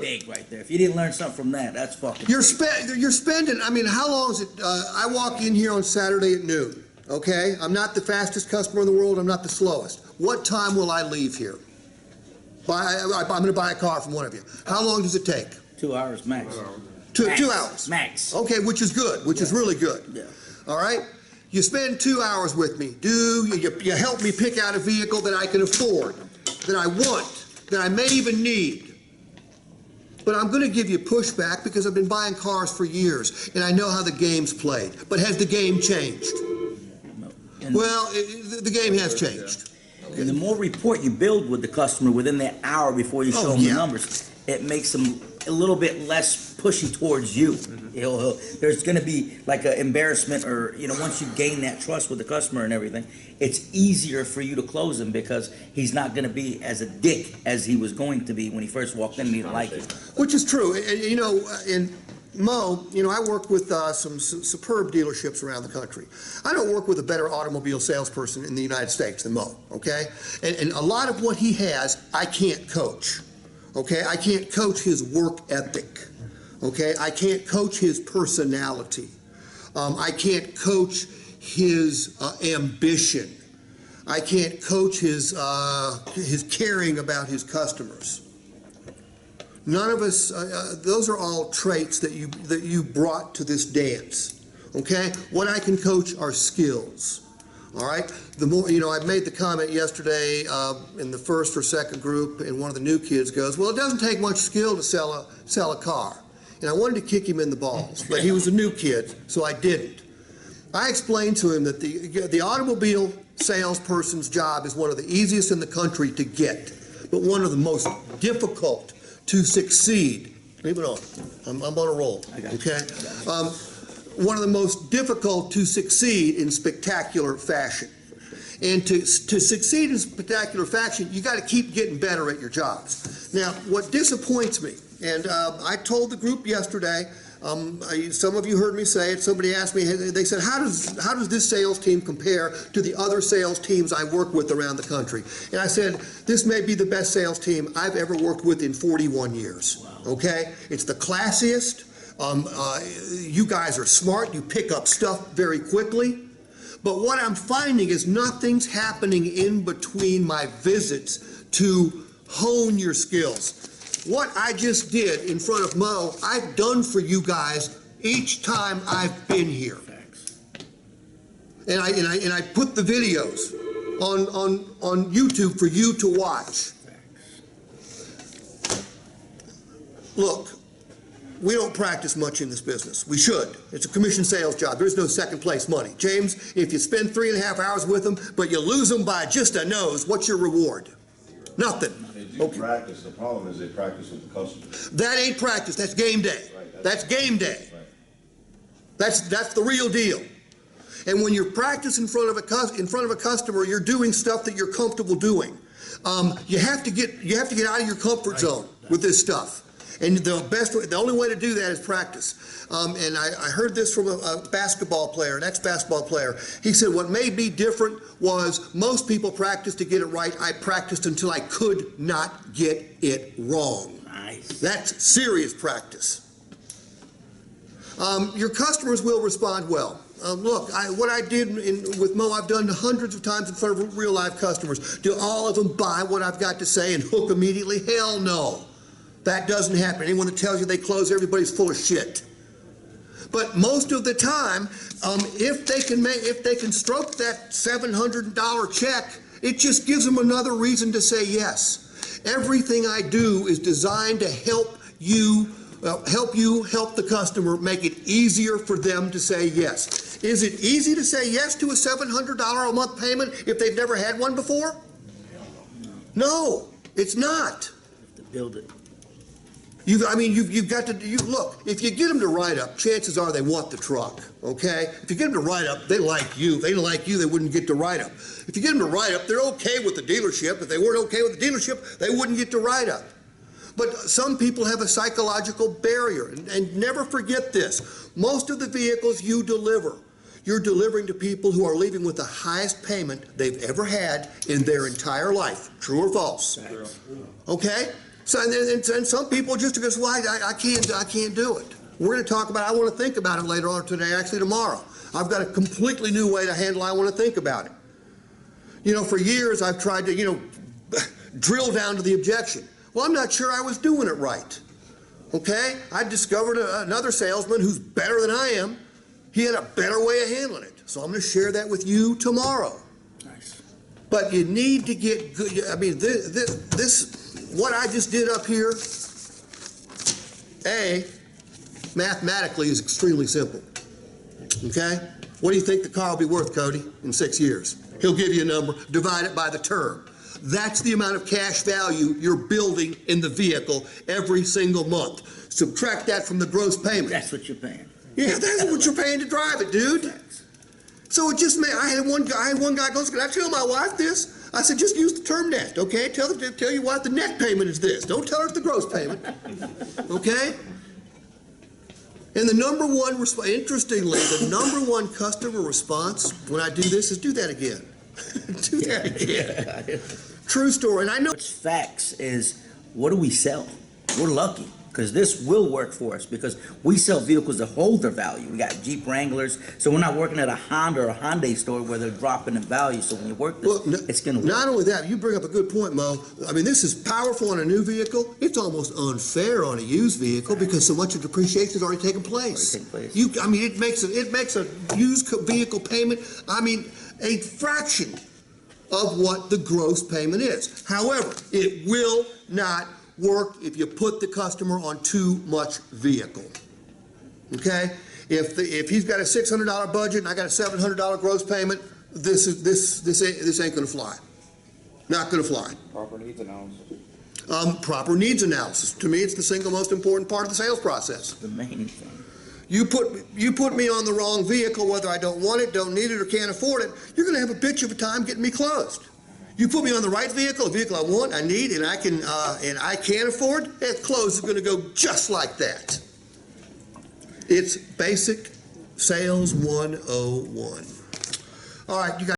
big right there. If you didn't learn something from that, that's fucking. You're spending. I mean, how long is it? I walk in here on Saturday at noon. Okay, I'm not the fastest customer in the world. I'm not the slowest. What time will I leave here? I'm going to buy a car from one of you. How long does it take? 2 hours max. Two hours. Max. Okay, which is good. Which is really good. Yeah. All right. You spend 2 hours with me. You help me pick out a vehicle that I can afford, that I want, that I may even need. But I'm going to give you pushback because I've been buying cars for years and I know how the game's played. But has the game changed? Well, the game has changed. And the more rapport you build with the customer within that hour before you show them the numbers, it makes them a little bit less pushy towards you. There's going to be like an embarrassment, or once you gain that trust with the customer and everything, it's easier for you to close him because he's not going to be as a dick as he was going to be when he first walked in and he didn't like it. Which is true, and in Mo, I work with some superb dealerships around the country. I don't work with a better automobile salesperson in the United States than Mo, okay? And a lot of what he has, I can't coach, okay? I can't coach his work ethic, okay? I can't coach his personality. I can't coach his ambition. I can't coach his caring about his customers. None of us, those are all traits that you brought to this dance, okay? What I can coach are skills, all right? The more, I made the comment yesterday in the first or second group, and one of the new kids goes, well, it doesn't take much skill to sell a car. And I wanted to kick him in the balls, but he was a new kid, so I didn't. I explained to him that the automobile salesperson's job is one of the easiest in the country to get, but one of the most difficult to succeed. Leave it on. I'm on a roll. Okay. One of the most difficult to succeed in spectacular fashion. And to succeed in spectacular fashion, you got to keep getting better at your jobs. Now, what disappoints me, and I told the group yesterday, some of you heard me say it, somebody asked me, they said, how does this sales team compare to the other sales teams I work with around the country? And I said, this may be the best sales team I've ever worked with in 41 years, okay? It's the classiest, you guys are smart, you pick up stuff very quickly, but what I'm finding is nothing's happening in between my visits to hone your skills. What I just did in front of Mo, I've done for you guys each time I've been here. And I put the videos on YouTube for you to watch. Look, we don't practice much in this business. We should. It's a commission sales job. There's no second place money. James, if you spend 3.5 hours with them, but you lose them by just a nose, what's your reward? Nothing. They do practice. The problem is they practice with the customer. That ain't practice. That's game day. Right. That's game day. Right. That's the real deal. And when you're practicing in front of a customer, you're doing stuff that you're comfortable doing. You have to get out of your comfort zone with this stuff. And the only way to do that is practice. And I heard this from a basketball player, an ex-basketball player. He said, what made me different was most people practice to get it right. I practiced until I could not get it wrong. Nice. That's serious practice. Your customers will respond well. Look, what I did with Mo, I've done hundreds of times in front of real live customers. Do all of them buy what I've got to say and hook immediately? Hell no. That doesn't happen. Anyone that tells you they close, everybody's full of shit. But most of the time, if they can stroke that $700 check, it just gives them another reason to say yes. Everything I do is designed to help the customer, make it easier for them to say yes. Is it easy to say yes to a $700 a month payment if they've never had one before? No, it's not. You have to build it. You've got to, look, if you get them to write up, chances are they want the truck, okay? If you get them to write up, they like you. If they didn't like you, they wouldn't get to write up. If you get them to write up, they're okay with the dealership. If they weren't okay with the dealership, they wouldn't get to write up. But some people have a psychological barrier, and never forget this. Most of the vehicles you deliver, you're delivering to people who are leaving with the highest payment they've ever had in their entire life. True or false? Okay? So, and some people just go, well, I can't do it. We're going to talk about it. I want to think about it later on today, actually tomorrow. I've got a completely new way to handle it. I want to think about it. You know, for years I've tried to, drill down to the objection. Well, I'm not sure I was doing it right. Okay? I discovered another salesman who's better than I am. He had a better way of handling it. So I'm going to share that with you tomorrow. Nice. But you need to get good. I mean, this what I just did up here, mathematically is extremely simple. Okay? What do you think the car will be worth, Cody, in 6 years? He'll give you a number, divide it by the term. That's the amount of cash value you're building in the vehicle every single month. Subtract that from the gross payment. That's what you're paying. Yeah, that's what you're paying to drive it, dude. So it just made, I had one guy goes, can I tell my wife this? I said, just use the term net, okay? Tell your wife the net payment is this. Don't tell her it's the gross payment, okay? And the number one, interestingly, the number one customer response when I do this is do that again. Do that again. Yeah. True story. And I know. What's facts is, what do we sell? We're lucky, because this will work for us, because we sell vehicles that hold their value. We got Jeep Wranglers, so we're not working at a Honda or a Hyundai store where they're dropping in value. So when you work this, it's going to work. Not only that, you bring up a good point, Mo. I mean, this is powerful on a new vehicle. It's almost unfair on a used vehicle because so much of depreciation has already taken place. I mean, it makes a used vehicle payment, I mean, a fraction of what the gross payment is. However, it will not work if you put the customer on too much vehicle. Okay? If he's got a $600 budget and I got a $700 gross payment, this ain't gonna fly. Not gonna fly. Proper needs analysis. Proper needs analysis. To me, it's the single most important part of the sales process. The main thing. You put me on the wrong vehicle, whether I don't want it, don't need it, or can't afford it, you're going to have a bitch of a time getting me closed. You put me on the right vehicle, a vehicle I want, I need, and I can afford, that close is going to go just like that. It's basic sales 101. All right, you guys.